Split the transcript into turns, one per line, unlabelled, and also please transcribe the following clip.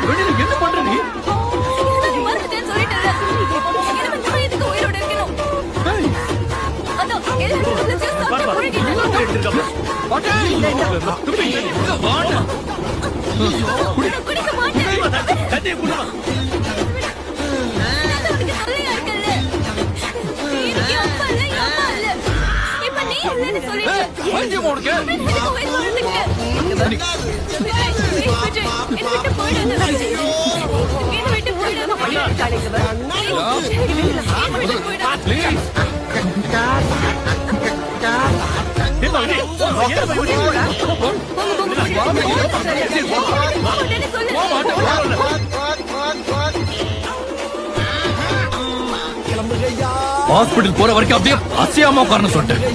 வெளியில என்ன பண்ற நீ?
மறந்துட்டேன்னு சொல்லிட்டேன்ல. இனிமே நான் எதுக்கு உயிரோட இருக்கணும்? அதான் எல்லாரும் உள்ள juice சாப்பிட்டு முழுகிட்டாங்க. நான் குடிக்க மாட்டேன்.
தண்ணியை குடிமா.
நான் உனக்கு தொல்லையா இருக்கேன்ல. நீ எனக்கு என் அப்பா இல்ல, என் அம்மா இல்ல. இப்ப நீ இல்லைன்னு சொல்லிட்டு
பைத்தியம் உனக்கு?
நான் எதுக்கு உயிர் வாழ்றதுக்கு? விஜய், என்னை விட்டு போயிடாத. என்னை விட்டு போயிடாத. என்னை விட்டு போயிடாத.
ஹாஸ்பிட்டல் போற வரைக்கும் அப்படியே அசையாம உட்காரணும் சொல்லிட்டு.